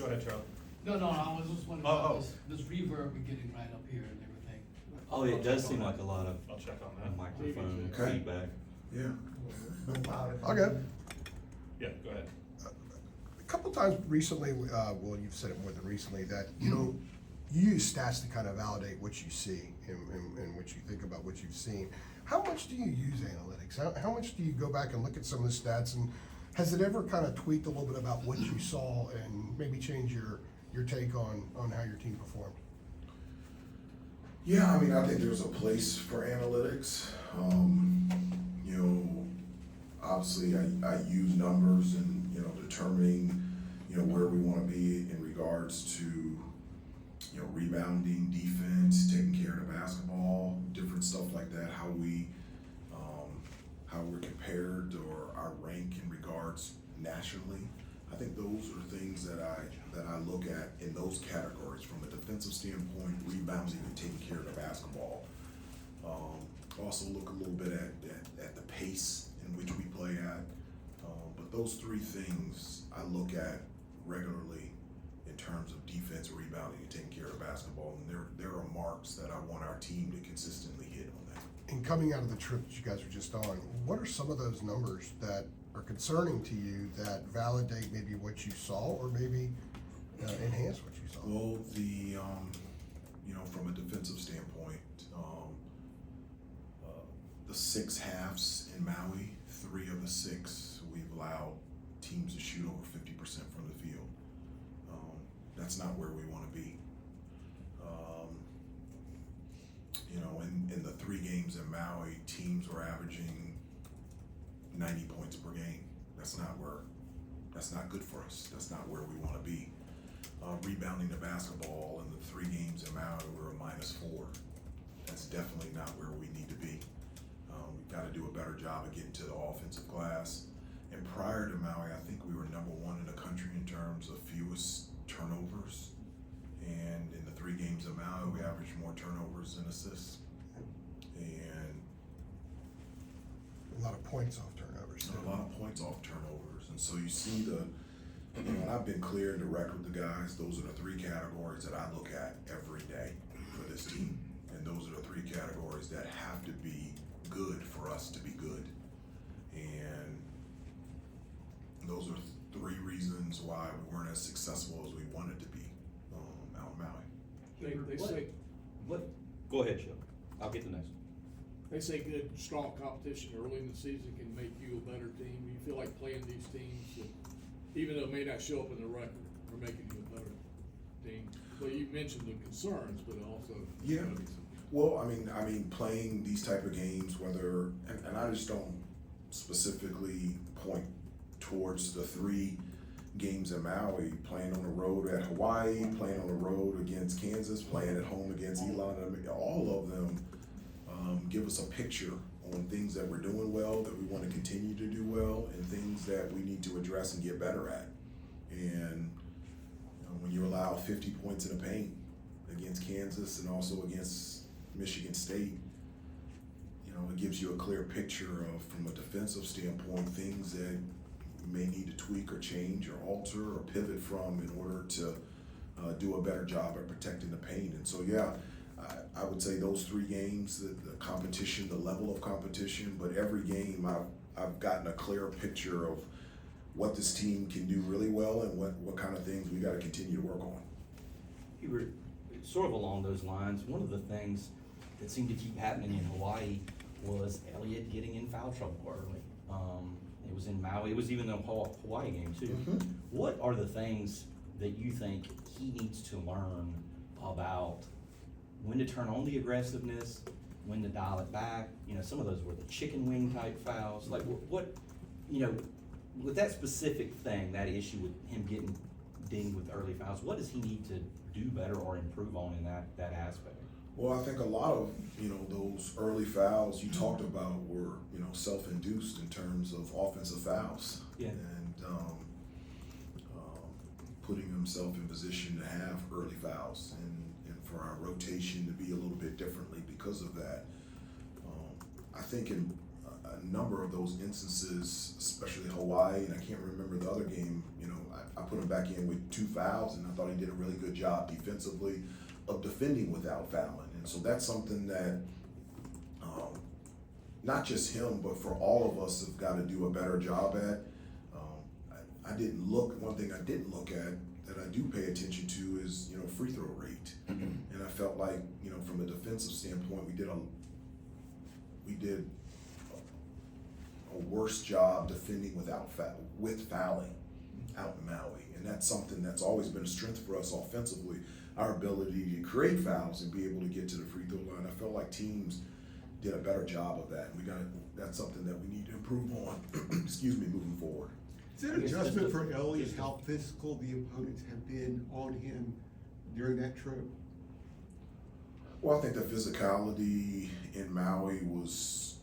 Go ahead, Charlie. No, I was just wondering about this reverb we're getting right up here and everything. Oh, it does seem like a lot of I'll check on that. microphone Okay. feedback. Yeah. Okay. Yeah, go ahead. A couple times recently, well, you've said it more than recently, that, you use stats to kind of validate what you see and what you think about what you've seen. How much do you use analytics? How much do you go back and look at some of the stats, and has it ever kind of tweaked a little bit about what you saw and maybe change your take on how your team performed? Yeah, I mean, I think there's a place for analytics. Obviously I use numbers and, determining, where we want to be in regards to, rebounding, defense, taking care of the basketball, different stuff like that, how we're compared or our rank in regards nationally. I think those are things that I look at in those categories from a defensive standpoint, rebounding and taking care of the basketball. Also look a little bit at the pace in which we play at. But those three things I look at regularly in terms of defense, rebounding, and taking care of the basketball. And there are marks that I want our team to consistently hit on that. And coming out of the trip that you guys were just on, what are some of those numbers that are concerning to you that validate maybe what you saw or maybe enhance what you saw? Well, from a defensive standpoint, the 6 halves in Maui, 3 of the 6, we've allowed teams to shoot over 50% from the field. That's not where we want to be. In the 3 games in Maui, teams were averaging 90 points per game. That's not good for us. That's not where we want to be. Rebounding the basketball in the 3 games in Maui, we were a -4. That's definitely not where we need to be. We've got to do a better job of getting to the offensive glass. And prior to Maui, I think we were #1 in the country in terms of fewest turnovers. And in the 3 games in Maui, we averaged more turnovers than assists. And A lot of points off turnovers. a lot of points off turnovers. And so you see and I've been clear and direct with the guys, those are the 3 categories that I look at every day for this team. And those are the 3 categories that have to be good for us to be good. And those are 3 reasons why we weren't as successful as we wanted to be out in Maui. They say, Go ahead, Joe. I'll get the next one. they say good, strong competition early in the season can make you a better team. Do you feel like playing these teams that, even though it may not show up in the record, are making you a better team? Well, you mentioned the concerns, but also. Yeah. Well, I mean, playing these type of games, whether, and I just don't specifically point towards the 3 games in Maui, playing on the road at Hawaii, playing on the road against Kansas, playing at home against Elon. I mean, all of them give us a picture on things that we're doing well, that we want to continue to do well, and things that we need to address and get better at. And when you allow 50 points in the paint against Kansas and also against Michigan State, it gives you a clear picture of, from a defensive standpoint, things that you may need to tweak or change or alter or pivot from in order to do a better job at protecting the paint. And so, yeah, I would say those 3 games, the competition, the level of competition, but every game I've gotten a clear picture of what this team can do really well and what kind of things we got to continue to work on. Hubert, sort of along those lines, one of the things that seemed to keep happening in Hawaii was Elliott getting in foul trouble early. It was in Maui. It was even the Hawaii game too. Mm-hmm. What are the things that you think he needs to learn about when to turn on the aggressiveness, when to dial it back? Some of those were the chicken wing type fouls. Like what, with that specific thing, that issue with him getting dinged with early fouls, what does he need to do better or improve on in that aspect? Well, I think a lot of, those early fouls you talked about were, self-induced in terms of offensive fouls. Yeah. And putting himself in position to have early fouls and for our rotation to be a little bit differently because of that. I think in a number of those instances, especially Hawaii, and I can't remember the other game, I put him back in with 2 fouls, and I thought he did a really good job defensively of defending without fouling. And so that's something that not just him, but for all of us have got to do a better job at. One thing I didn't look at that I do pay attention to is, free throw rate. And I felt like, from a defensive standpoint, we did a worse job defending with fouling out in Maui. And that's something that's always been a strength for us offensively, our ability to create fouls and be able to get to the free throw line. I felt like teams did a better job of that. That's something that we need to improve on, moving forward. Is it an adjustment for Elliott how physical the opponents have been on him during that trip? Well, I think the physicality in Maui was,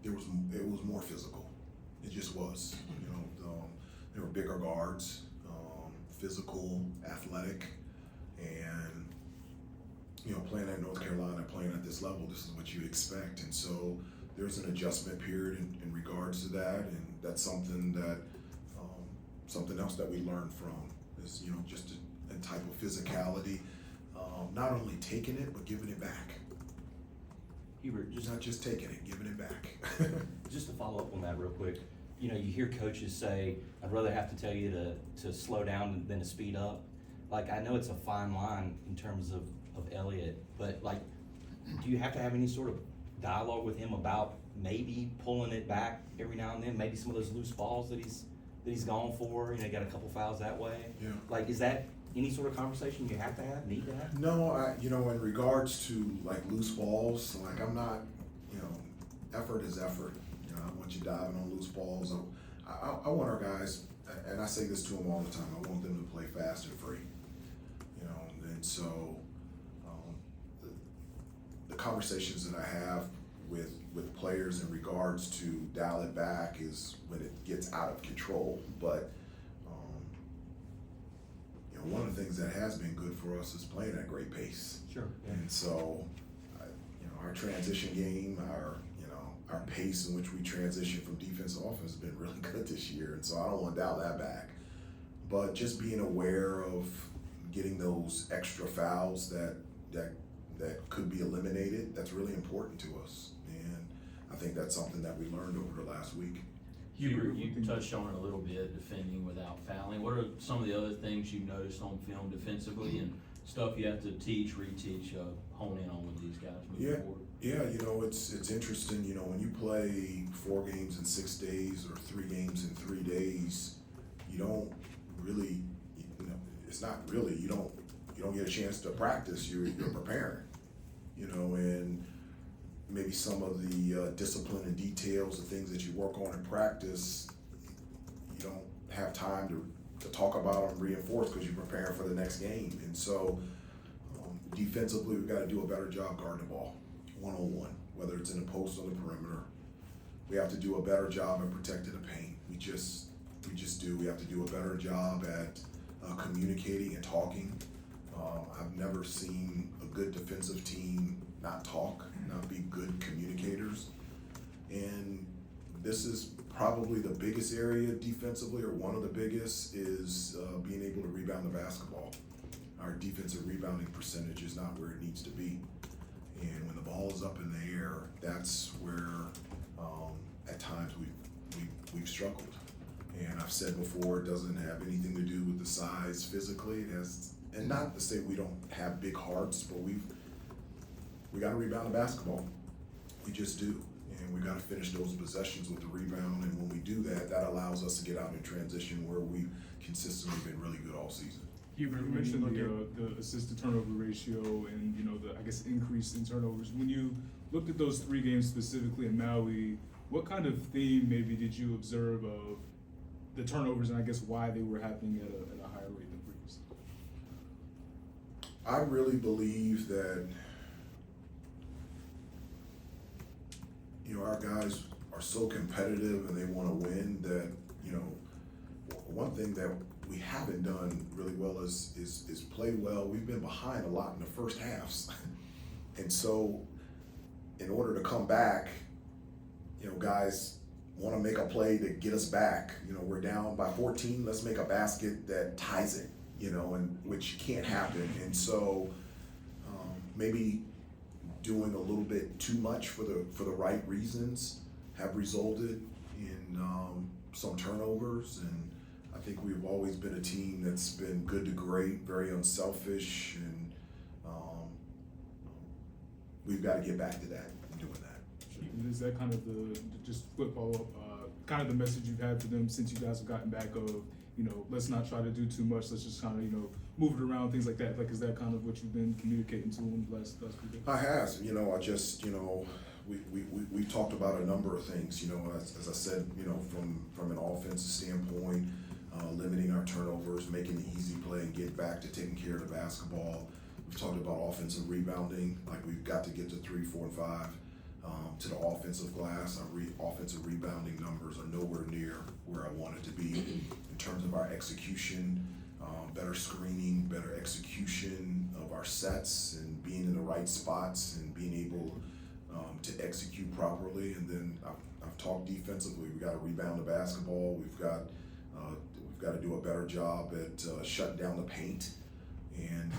it was more physical. It just was. There were bigger guards, physical, athletic, and playing at North Carolina, playing at this level, this is what you expect. And so there's an adjustment period in regards to that, and that's something that, something else that we learned from is, just a type of physicality, not only taking it, but giving it back. Hubert, Not just taking it, giving it back. just to follow up on that real quick, you hear coaches say, I'd rather have to tell you to slow down than to speed up. Like, I know it's a fine line in terms of Elliott, but like, do you have to have any sort of dialogue with him about maybe pulling it back every now and then, maybe some of those loose balls that he's gone for, got a couple fouls that way? Yeah. Like, is that any sort of conversation you have to have, need to have? No, in regards to like loose balls, like I'm not, effort is effort. I want you diving on loose balls. I want our guys, and I say this to them all the time, I want them to play fast and free. And so the conversations that I have with players in regards to dial it back is when it gets out of control. But one of the things that has been good for us is playing at great pace. Sure. Yeah. And so, our transition game, our pace in which we transition from defense to offense has been really good this year. And so I don't want to dial that back. But just being aware of getting those extra fouls that could be eliminated, that's really important to us. And I think that's something that we learned over the last week. Hubert, you touched on it a little bit, defending without fouling. What are some of the other things you've noticed on film defensively and stuff you have to teach, reteach, hone in on with these guys moving forward? Yeah, it's interesting, when you play 4 games in 6 days or 3 games in 3 days, you don't really, it's not really, you don't get a chance to practice, you're preparing, and maybe some of the discipline and details, the things that you work on in practice, you don't have time to talk about and reinforce because you're preparing for the next game. And so defensively, we've got to do a better job guarding the ball, one-on-one, whether it's in the post or the perimeter. We have to do a better job at protecting the paint. We just do. We have to do a better job at communicating and talking. I've never seen a good defensive team not talk, not be good communicators. And this is probably the biggest area defensively, or one of the biggest, is being able to rebound the basketball. Our defensive rebounding percentage is not where it needs to be. And when the ball is up in the air, that's where at times we've struggled. And I've said before, it doesn't have anything to do with the size physically. It has, and not to say we don't have big hearts, but we got to rebound the basketball. We just do. And we got to finish those possessions with the rebound. And when we do that, that allows us to get out in transition where we've consistently been really good all season. Hubert, you mentioned the assist to turnover ratio and, the increase in turnovers. When you looked at those 3 games specifically in Maui, what kind of theme maybe did you observe of the turnovers and why they were happening at a higher rate than previous? I really believe that our guys are so competitive and they want to win that, one thing that we haven't done really well is play well. We've been behind a lot in the first halves. And so in order to come back, guys want to make a play to get us back. You know, we're down by 14. Let's make a basket that ties it. You know, and which can't happen. And so maybe doing a little bit too much for the right reasons have resulted in some turnovers. And I think we've always been a team that's been good to great, very unselfish, and we've got to get back to that, doing that. And is that kind of just quick follow-up, kind of the message you've had for them since you guys have gotten back of, you know, let's not try to do too much, let's just kind of, you know, move it around, things like that? Like, is that kind of what you've been communicating to them the last few days? I have, you know, I just, you know, we talked about a number of things, you know, as I said, you know, from an offensive standpoint, limiting our turnovers, making the easy play and get back to taking care of the basketball. We've talked about offensive rebounding, like we've got to get to 3, 4, and 5 to the offensive glass. Our offensive rebounding numbers are nowhere near where I want it to be in terms of our execution, better screening, better execution of our sets, and being in the right spots and being able to execute properly. And then I've talked defensively. We got to rebound the basketball. We've got to do a better job at shutting down the paint, and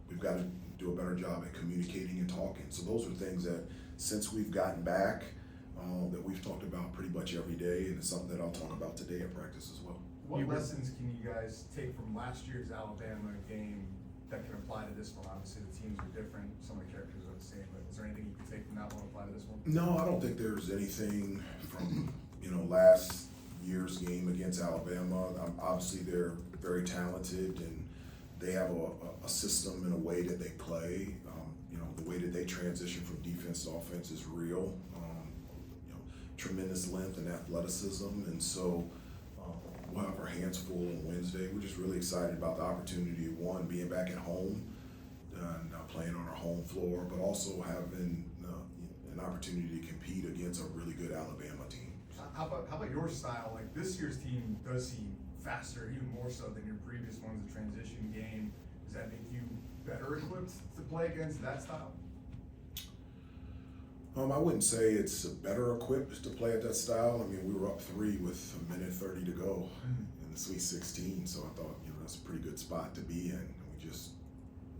we've got to do a better job at communicating and talking. So those are things that, since we've gotten back, that we've talked about pretty much every day, and it's something that I'll talk about today at practice as well. What lessons can you guys take from last year's Alabama game that can apply to this one? Obviously, the teams are different, some of the characters are the same, but is there anything you can take from that one and apply to this one? No, I don't think there's anything from, you know, last year's game against Alabama. Obviously, they're very talented, and they have a system and a way that they play. You know, the way that they transition from defense to offense is real. You know, tremendous length and athleticism, and so we'll have our hands full on Wednesday. We're just really excited about the opportunity of, one, being back at home and playing on our home floor, but also having an opportunity to compete against a really good Alabama team. How about your style? Like, this year's team does seem faster, even more so than your previous ones, the transition game. Does that make you better equipped to play against that style? I wouldn't say it's better equipped to play at that style. I mean, we were up 3 with 1:30 to go in the Sweet 16, so I thought, you know, that's a pretty good spot to be in. We just,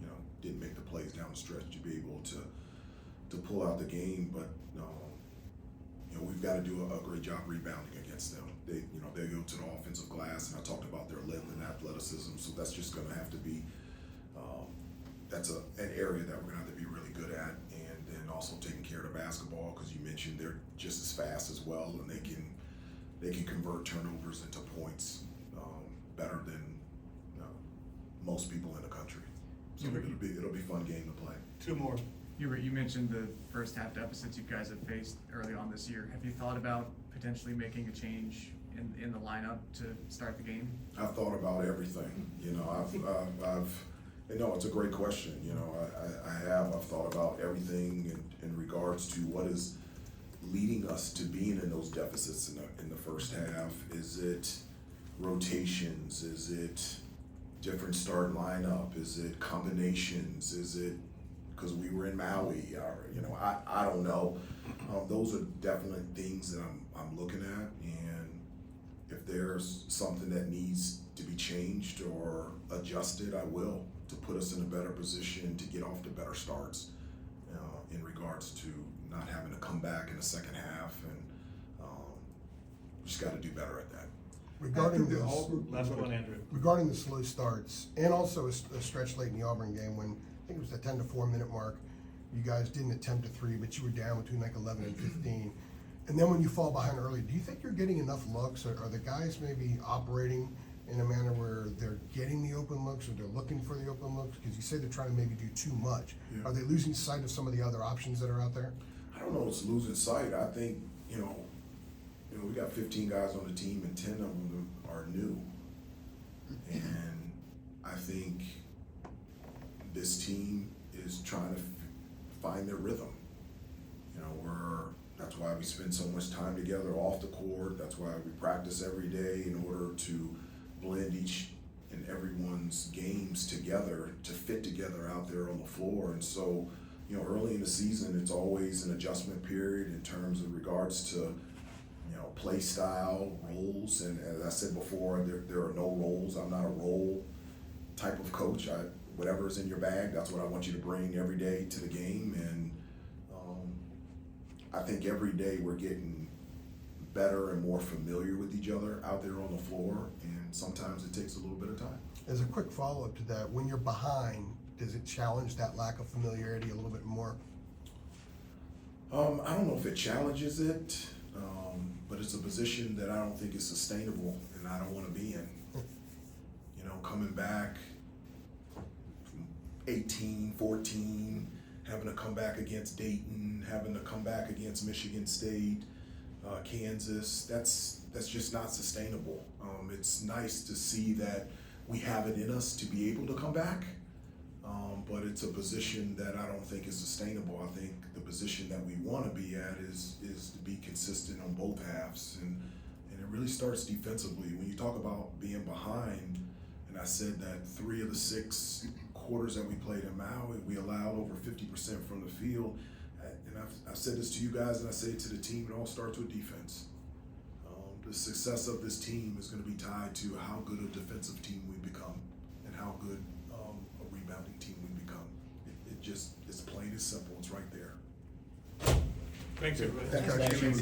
you know, didn't make the plays down the stretch to be able to pull out the game, but you know, we've got to do a great job rebounding against them. They go to the offensive glass, and I talked about their length and athleticism, so that's just going to have to be that's an area that we're going to have to be really good at, and then also taking care of the basketball, because you mentioned they're just as fast as well, and they can convert turnovers into points better than most people in the country. So it'll be a fun game to play. 2 more. Hubert, you mentioned the first half deficits you guys have faced early on this year. Have you thought about potentially making a change in the lineup to start the game? I've thought about everything. You know, you know, it's a great question. You know, I've thought about everything in regards to what is leading us to being in those deficits in the first half. Is it rotations? Is it different start lineup? Is it combinations? Is it because we were in Maui? Or, you know, I don't know. Those are definitely things that I'm looking at, and if there's something that needs to be changed or adjusted, I will, to put us in a better position to get off to better starts in regards to not having to come back in the second half, and just got to do better at that. Regarding the this, last one, Andrew. regarding the slow starts, and also a stretch late in the Auburn game when I think it was the 10 to 4 minute mark, you guys didn't attempt a 3, but you were down between like 11 and 15. And then when you fall behind early, do you think you're getting enough looks? Are the guys maybe operating in a manner where they're getting the open looks, or they're looking for the open looks? Because you say they're trying to maybe do too much. Yeah. Are they losing sight of some of the other options that are out there? I don't know. It's losing sight. I think you know, we got 15 guys on the team, and 10 of them are new, and I think this team is trying to find their rhythm. You know, that's why we spend so much time together off the court. That's why we practice every day, in order to blend each and everyone's games together to fit together out there on the floor. And so you know, early in the season, it's always an adjustment period in terms of regards to, you know, play style, roles, and as I said before, there are no roles. I'm not a role type of coach. Whatever's in your bag, that's what I want you to bring every day to the game, and I think every day we're getting better and more familiar with each other out there on the floor, and sometimes it takes a little bit of time. As a quick follow-up to that, when you're behind, does it challenge that lack of familiarity a little bit more? I don't know if it challenges it, but it's a position that I don't think is sustainable and I don't want to be in. You know, coming back from 18, 14, having to come back against Dayton, having to come back against Michigan State, Kansas, that's just not sustainable. It's nice to see that we have it in us to be able to come back, but it's a position that I don't think is sustainable. I think the position that we want to be at is to be consistent on both halves, and it really starts defensively. When you talk about being behind, and I said that 3 of the 6 quarters that we played in Maui, we allowed over 50% from the field. And I've said this to you guys, and I say it to the team, it all starts with defense. The success of this team is going to be tied to how good a defensive team we become and how good a rebounding team we become. It's plain and simple. It's right there. Thanks, everybody. Thanks, Coach.